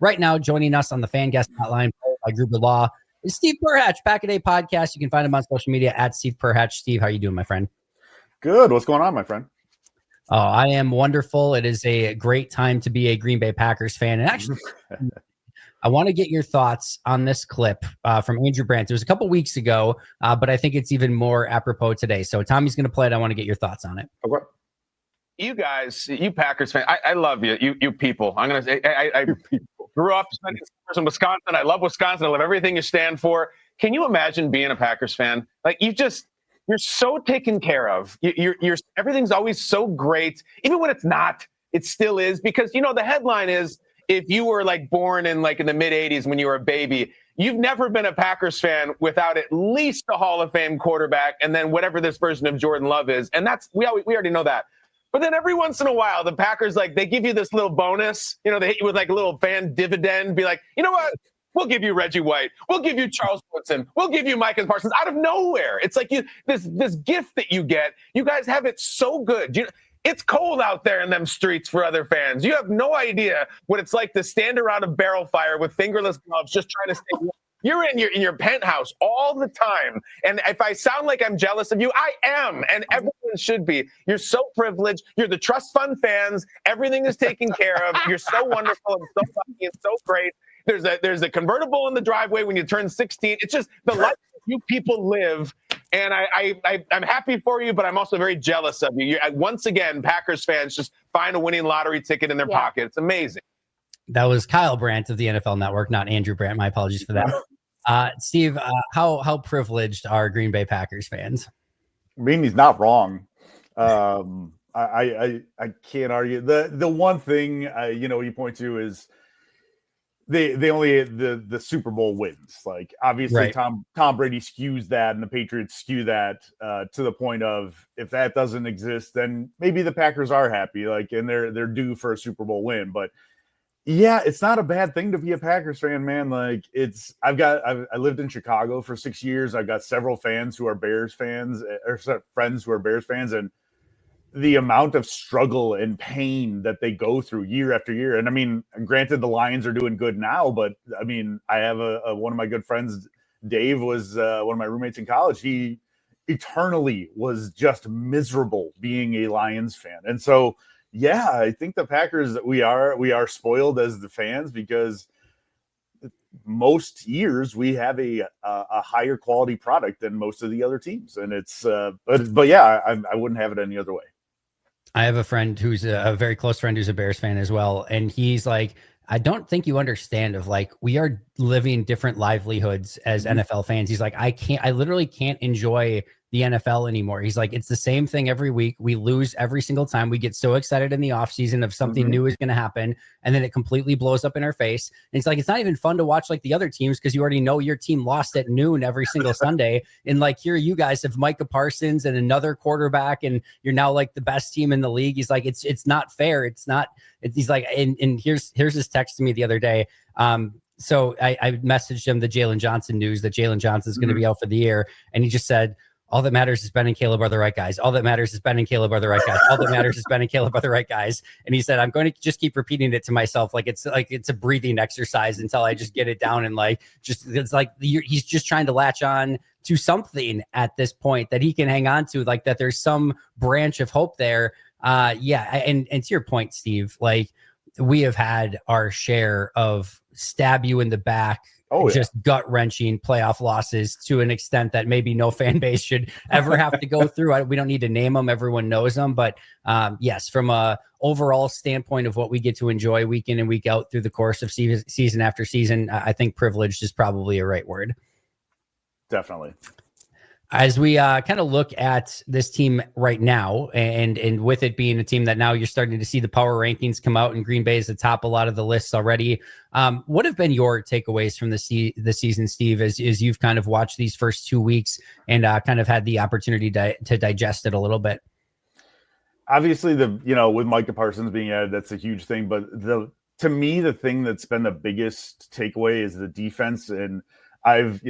Right now, joining us on the Fan Guest Hotline by Gruber Law is Steve Perhach, Pack a Day Podcast. You can find him on social media at Steve Perhach. Steve, how are you doing, my friend? Good. What's going on, my friend? Oh, I am wonderful. It is a great time to be a Green Bay Packers fan. And actually, I want to get your thoughts on this clip from Andrew Brandt. It was a couple weeks ago, but I think it's even more apropos today. So Tommy's going to play it. I want to get your thoughts on it. Okay. You guys, you Packers fans, I love you. You people. I'm going to say, I grew up in Wisconsin. I love Wisconsin. I love everything you stand for. Can you imagine being a Packers fan? Like, you're so taken care of. You're everything's always so great. Even when it's not, it still is. Because, the headline is, if you were like born in the mid 80s when you were a baby, you've never been a Packers fan without at least a Hall of Fame quarterback. And then whatever this version of Jordan Love is. And we already know that. But then every once in a while, the Packers, they give you this little bonus. They hit you with a little fan dividend. Be like, you know what? We'll give you Reggie White. We'll give you Charles Woodson. We'll give you Micah Parsons out of nowhere. It's like this gift that you get. You guys have it so good. It's cold out there in them streets for other fans. You have no idea what it's like to stand around a barrel fire with fingerless gloves just trying to stay warm. You're in your penthouse all the time. And if I sound like I'm jealous of you, I am. And everyone should be. You're so privileged. You're the trust fund fans. Everything is taken care of. You're so wonderful and so lucky and so great. There's a convertible in the driveway when you turn 16. It's just the life you people live. And I'm happy for you, but I'm also very jealous of you. Once again, Packers fans just find a winning lottery ticket in their pocket. It's amazing. That was Kyle Brandt of the NFL Network, not Andrew Brandt. My apologies for that. Steve, how privileged are Green Bay Packers fans? I mean, he's not wrong. I can't argue. The one thing you point to is they only the Super Bowl wins. Like, obviously, right. Tom Brady skews that, and the Patriots skew that to the point of, if that doesn't exist, then maybe the Packers are happy, and they're due for a Super Bowl win. But yeah, it's not a bad thing to be a Packers fan, man. I lived in Chicago for 6 years. I've got several fans who are Bears fans, or friends who are Bears fans, and the amount of struggle and pain that they go through year after year. And I mean, granted, the Lions are doing good now, but I mean, I have one of my good friends, Dave, was one of my roommates in college. He eternally was just miserable being a Lions fan. And so, yeah, I think the Packers, we are spoiled as the fans, because most years we have a higher quality product than most of the other teams. And it's, but yeah, I wouldn't have it any other way. I have a friend who's a very close friend who's a Bears fan as well. And he's like, I don't think you understand we are living different livelihoods as NFL fans. He's like, I literally can't enjoy the NFL anymore. He's like, it's the same thing every week. We lose every single time. We get so excited in the offseason if something new is going to happen, and then it completely blows up in our face. And it's like, it's not even fun to watch the other teams, because you already know your team lost at noon every single Sunday. And here you guys have Micah Parsons and another quarterback, and you're now the best team in the league. He's like, it's not fair. He's like, and here's his text to me the other day. So I messaged him the Jalen Johnson news that Jalen Johnson is going to be out for the year. And he just said, all that matters is Ben and Caleb are the right guys. All that matters is Ben and Caleb are the right guys. All that matters is Ben and Caleb are the right guys. And he said, I'm going to just keep repeating it to myself. It's a breathing exercise until I just get it down. And he's just trying to latch on to something at this point that he can hang on to, that there's some branch of hope there. Yeah. And to your point, Steve, we have had our share of stab you in the back, just gut-wrenching playoff losses to an extent that maybe no fan base should ever have to go through. We don't need to name them. Everyone knows them. But yes, from a overall standpoint of what we get to enjoy week in and week out through the course of season after season, I think privileged is probably a right word. Definitely. As we kind of look at this team right now, and with it being a team that now you're starting to see the power rankings come out, and Green Bay is atop a lot of the lists already. What have been your takeaways from the season, Steve, as you've kind of watched these first 2 weeks and kind of had the opportunity to digest it a little bit? Obviously, with Micah Parsons being added, that's a huge thing. But to me, the thing that's been the biggest takeaway is the defense. And I've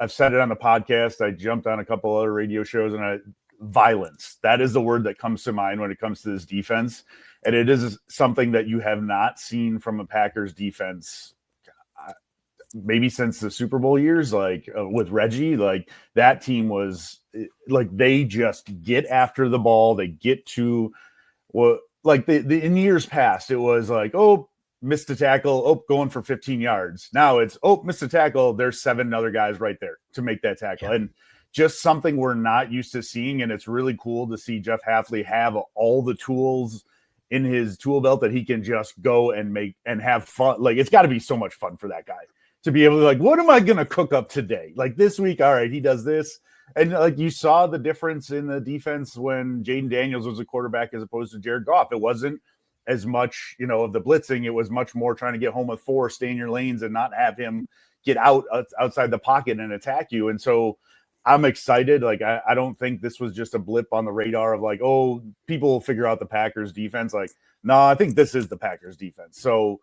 said it on the podcast. I jumped on a couple other radio shows, and violence. That is the word that comes to mind when it comes to this defense. And it is something that you have not seen from a Packers defense maybe since the Super Bowl years, like with Reggie. Like that team was like, they just get after the ball. They get to what, like in years past, it was like, oh, missed a tackle, oh, going for 15 yards. Now it's, oh, missed a tackle, there's 7 other guys right there to make that tackle. Yeah. And just something we're not used to seeing. And it's really cool to see Jeff Hafley have all the tools in his tool belt that he can just go and make and have fun. Like, it's got to be so much fun for that guy to be able to, like, what am I going to cook up today? Like this week, all right, he does this. And like you saw the difference in the defense when Jaden Daniels was a quarterback as opposed to Jared Goff. It wasn't as much, of the blitzing. It was much more trying to get home with 4, stay in your lanes, and not have him get outside the pocket and attack you. And so I'm excited. Like, I don't think this was just a blip on the radar of like, oh, people will figure out the Packers defense. Like, no, I think this is the Packers defense. So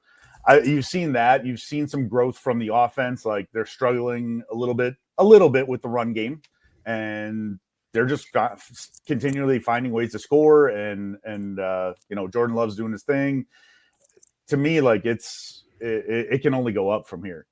you've seen that. You've seen some growth from the offense. Like, they're struggling a little bit with the run game, and they're just continually finding ways to score. And Jordan Love's doing his thing. To me, like, it can only go up from here.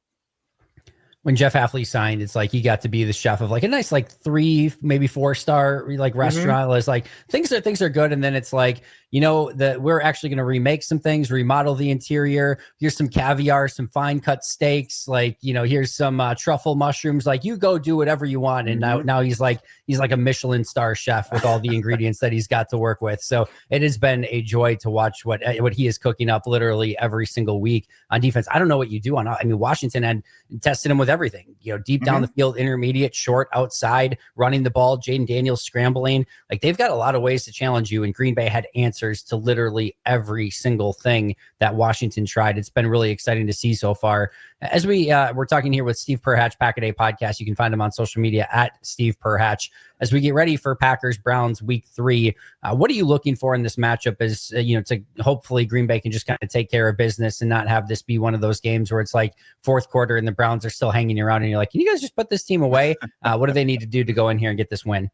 When Jeff Hafley signed, it's like he got to be the chef of like a nice, like 3, maybe 4-star like restaurant. It's like things are good. And then it's like, that we're actually going to remake some things, remodel the interior. Here's some caviar, some fine cut steaks. Like, here's some truffle mushrooms. Like, you go do whatever you want. And now he's like a Michelin star chef with all the ingredients that he's got to work with. So it has been a joy to watch what he is cooking up literally every single week on defense. I don't know what you do on. I mean, Washington had tested him with everything, deep down the field, intermediate, short, outside, running the ball, Jaden Daniels scrambling. Like, they've got a lot of ways to challenge you, and Green Bay had answers to literally every single thing that Washington tried. It's been really exciting to see so far. As we're talking here with Steve Perhach, Pack a Day Podcast. You can find him on social media at Steve Perhach. As we get ready for Packers Browns Week 3, what are you looking for in this matchup? As to hopefully Green Bay can just kind of take care of business and not have this be one of those games where it's like fourth quarter and the Browns are still hanging around and you're like, can you guys just put this team away? What do they need to do to go in here and get this win?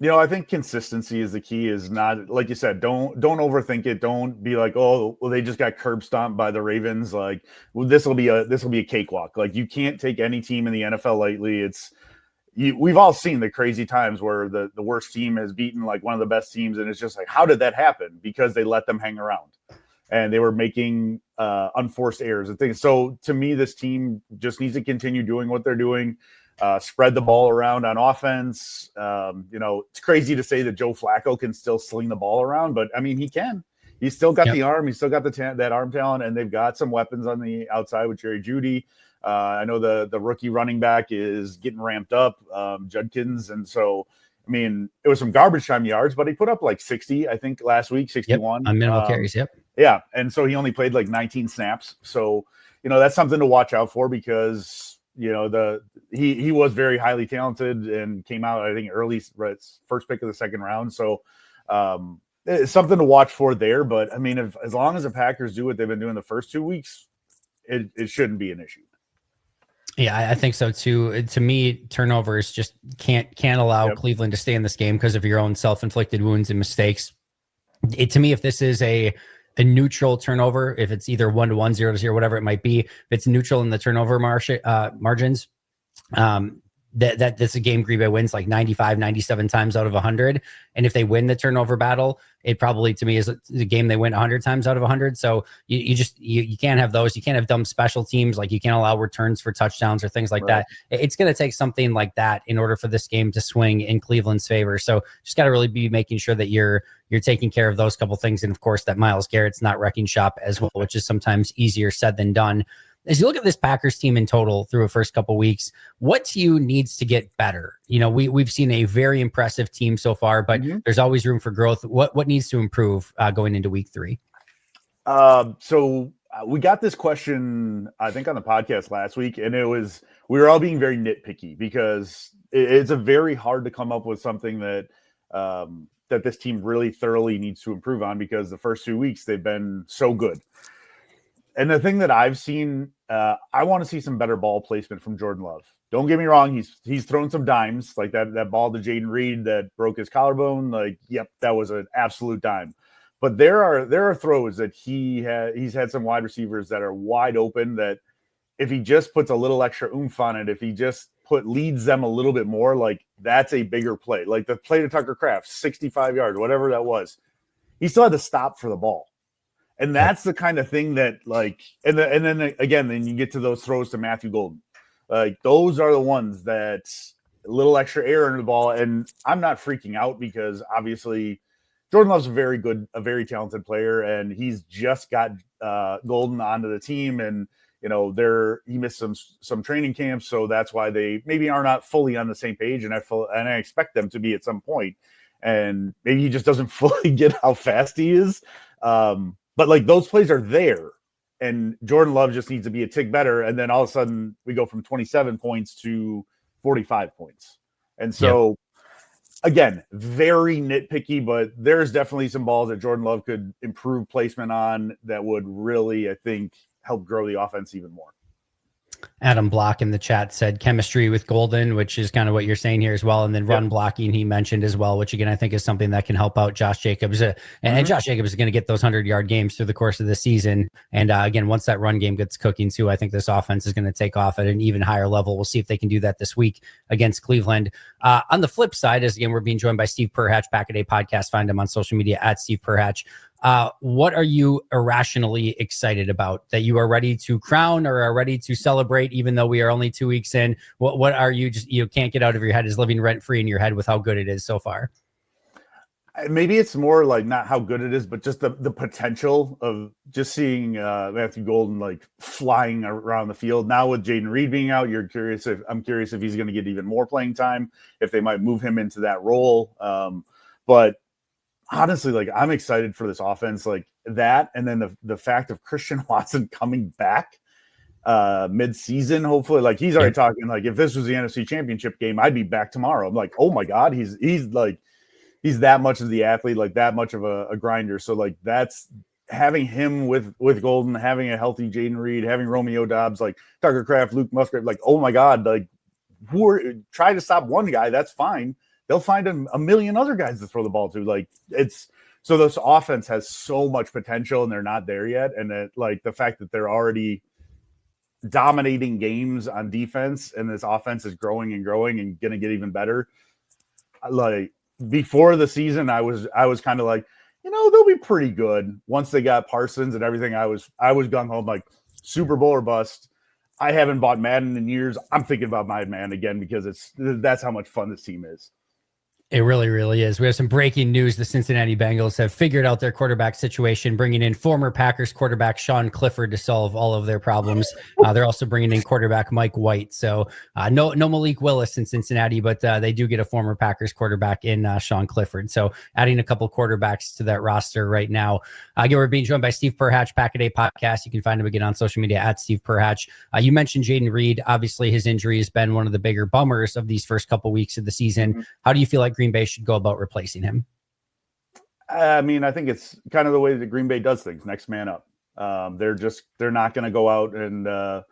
I think consistency is the key. Is not, like you said, don't overthink it. Don't be like, oh, well, they just got curb stomped by the Ravens. Like, well, this will be a cakewalk. Like, you can't take any team in the NFL lightly. We've all seen the crazy times where the worst team has beaten like one of the best teams, and it's just like, how did that happen? Because they let them hang around, and they were making unforced errors and things. So to me, this team just needs to continue doing what they're doing. Spread the ball around on offense. It's crazy to say that Joe Flacco can still sling the ball around, but I mean, he can. He's still got the arm. He's still got that arm talent, and they've got some weapons on the outside with Jerry Jeudy. I know the rookie running back is getting ramped up, Judkins, and so I mean, it was some garbage time yards, but he put up like 60, I think, last week, 61 on minimal carries. Yep. Yeah, and so he only played like 19 snaps. So that's something to watch out for, because he was very highly talented and came out, I think, early, first pick of the second round. So it's something to watch for there. But I mean, as long as the Packers do what they've been doing the first 2 weeks, it shouldn't be an issue. Yeah, I think so too. To me, turnovers just can't allow Cleveland to stay in this game because of your own self-inflicted wounds and mistakes. To me, if this is a neutral turnover, if it's either 1-1, 0-0, whatever it might be, if it's neutral in the turnover margins, that's a game Green Bay wins like 95, 97 times out of 100. And if they win the turnover battle, it probably, to me, is the game they win 100 times out of 100. So you can't have those. You can't have dumb special teams. Like, you can't allow returns for touchdowns or things like that. It's going to take something like that in order for this game to swing in Cleveland's favor. So just got to really be making sure that you're taking care of those couple things. And of course, that Myles Garrett's not wrecking shop as well, which is sometimes easier said than done. As you look at this Packers team in total through the first couple weeks, what to you needs to get better? We've seen a very impressive team so far, but there's always room for growth. What needs to improve going into week 3? So we got this question, I think, on the podcast last week, and we were all being very nitpicky because it's a very hard to come up with something that this team really thoroughly needs to improve on, because the first 2 weeks they've been so good. And the thing that I've seen, I want to see some better ball placement from Jordan Love. Don't get me wrong, he's thrown some dimes, like that ball to Jaden Reed that broke his collarbone. Like, yep, that was an absolute dime. But there are throws that he's had some wide receivers that are wide open that if he just puts a little extra oomph on it, if he just leads them a little bit more, like that's a bigger play. Like the play to Tucker Kraft, 65 yards, whatever that was. He still had to stop for the ball. And that's the kind of thing that like, and then again, then you get to those throws to Matthew Golden. Like those are the ones that a little extra air into the ball. And I'm not freaking out because obviously Jordan Love's a very talented player, and he's just got Golden onto the team, and he missed some training camps, so that's why they maybe are not fully on the same page, and I expect them to be at some point, and maybe he just doesn't fully get how fast he is, but like those plays are there, and Jordan Love just needs to be a tick better, and then all of a sudden we go from 27 points to 45 points, and so. Yep. Again, very nitpicky, but there's definitely some balls that Jordan Love could improve placement on that would really, I think, help grow the offense even more. Adam Block in the chat said chemistry with Golden, which is kind of what you're saying here as well. And then run blocking he mentioned as well, which again, I think is something that can help out Josh Jacobs. And Josh Jacobs is going to get those 100-yard games through the course of the season. And again, once that run game gets cooking too, I think this offense is going to take off at an even higher level. We'll see if they can do that this week against Cleveland. On the flip side, as again, we're being joined by Steve Perhach, Pack a Day Podcast. Find him on social media at Steve Perhach. What are you irrationally excited about that you are ready to crown or are ready to celebrate, even though we are only 2 weeks in? What are you can't get out of your head, is living rent free in your head with how good it is so far? Maybe it's more like not how good it is, but just the potential of just seeing Matthew Golden like flying around the field. Now with Jaden Reed being out, I'm curious if he's going to get even more playing time, if they might move him into that role. But honestly, like I'm excited for this offense, like that, and then the fact of Christian Watson coming back mid-season, hopefully. Like he's already talking like if this was the NFC Championship game, I'd be back tomorrow. I'm like, oh my God, he's that much of the athlete, like that much of a grinder. So like that's having him with Golden, having a healthy Jaden Reed, having Romeo Doubs, like Tucker Kraft, Luke Musgrave, like oh my God, like try to stop one guy, that's fine. They'll find a million other guys to throw the ball to. Like so this offense has so much potential and they're not there yet. And that like the fact that they're already dominating games on defense and this offense is growing and going and going to get even better. Like before the season, I was kind of like, they'll be pretty good once they got Parsons and everything. I was gung ho, like Super Bowl or bust. I haven't bought Madden in years. I'm thinking about my Madden again because that's how much fun this team is. It really, really is. We have some breaking news. The Cincinnati Bengals have figured out their quarterback situation, bringing in former Packers quarterback Sean Clifford to solve all of their problems. They're also bringing in quarterback Mike White. So no Malik Willis in Cincinnati, but they do get a former Packers quarterback in Sean Clifford. So adding a couple quarterbacks to that roster right now. Again, we're being joined by Steve Perhach, Pack a Day Podcast. You can find him again on social media at Steve Perhach. You mentioned Jaden Reed. Obviously, his injury has been one of the bigger bummers of these first couple weeks of the season. Mm-hmm. How do you feel like Green Bay should go about replacing him? I mean, I think it's kind of the way that Green Bay does things. Next man up. They're not going to go out and, I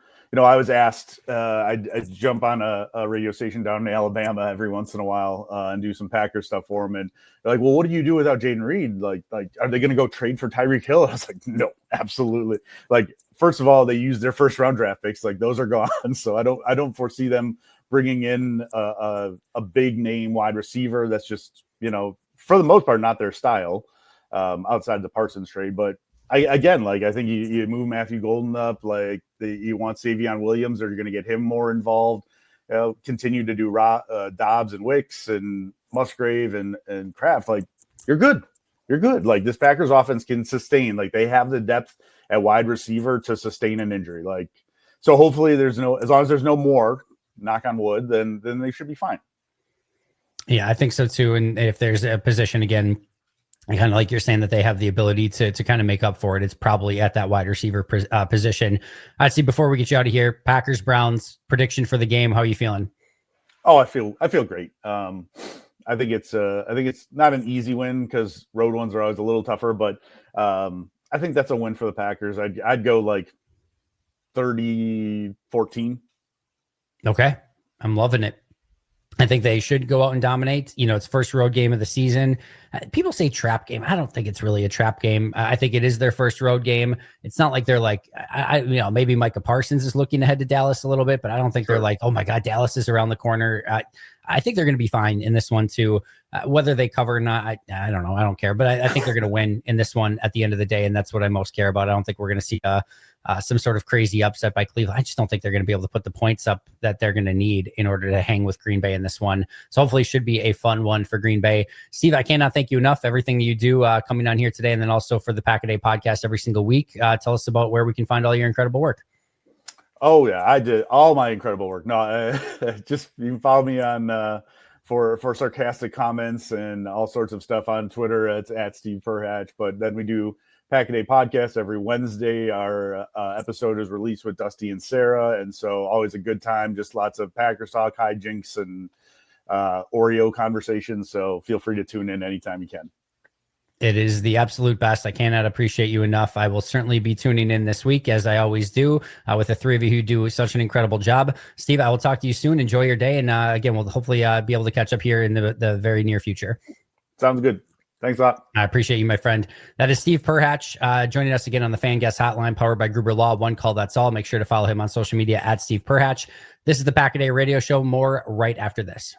was asked, I'd jump on a radio station down in Alabama every once in a while and do some Packers stuff for them. And they're like, well, what do you do without Jaden Reed? Like, are they going to go trade for Tyreek Hill? I was like, no, absolutely. Like, first of all, they used their first round draft picks. Like those are gone. So I don't foresee them bringing in a big name wide receiver. That's just, for the most part, not their style outside the Parsons trade. But I think you move Matthew Golden up, like you want Savion Williams, or you're going to get him more involved. Continue to do Dobbs and Wicks and Musgrave and Kraft. Like you're good. Like this Packers offense can sustain. Like they have the depth at wide receiver to sustain an injury. Like so, hopefully as long as there's no more. Knock on wood, then they should be fine. Yeah, I think so too. And if there's a position again, kind of like you're saying that they have the ability to kind of make up for it, it's probably at that wide receiver position. I'd see before we get you out of here, Packers Browns prediction for the game. How are you feeling? Oh, I feel great. I think it's not an easy win because road ones are always a little tougher, but I think that's a win for the Packers. I'd go like 30-14. Okay. I'm loving it. I think they should go out and dominate. It's first road game of the season. People say trap game. I don't think it's really a trap game. I think it is their first road game. It's not like they're like, maybe Micah Parsons is looking ahead to Dallas a little bit, but I don't think they're like, oh my God, Dallas is around the corner. I think they're going to be fine in this one too. Whether they cover or not, I don't know. I don't care, but I think they're going to win in this one at the end of the day. And that's what I most care about. I don't think we're going to see some sort of crazy upset by Cleveland. I just don't think they're going to be able to put the points up that they're going to need in order to hang with Green Bay in this one. So hopefully it should be a fun one for Green Bay. Steve, I cannot thank you enough. Everything that you do coming on here today, and then also for the Pack a Day podcast every single week. Tell us about where we can find all your incredible work. Oh yeah, I did all my incredible work. No, just you can follow me on for sarcastic comments and all sorts of stuff on Twitter. It's at Steve Perhach. But then we do Pack a Day podcast every Wednesday. Our episode is released with Dusty and Sarah, and so always a good time. Just lots of Packers talk, hijinks, and Oreo conversations. So feel free to tune in anytime you can. It is the absolute best. I cannot appreciate you enough. I will certainly be tuning in this week, as I always do, with the three of you who do such an incredible job. Steve, I will talk to you soon. Enjoy your day. And again, we'll hopefully be able to catch up here in the very near future. Sounds good. Thanks a lot. I appreciate you, my friend. That is Steve Perhach joining us again on the Fan Guest Hotline, powered by Gruber Law. One call, that's all. Make sure to follow him on social media at Steve Perhach. This is the Pack a Day Radio Show. More right after this.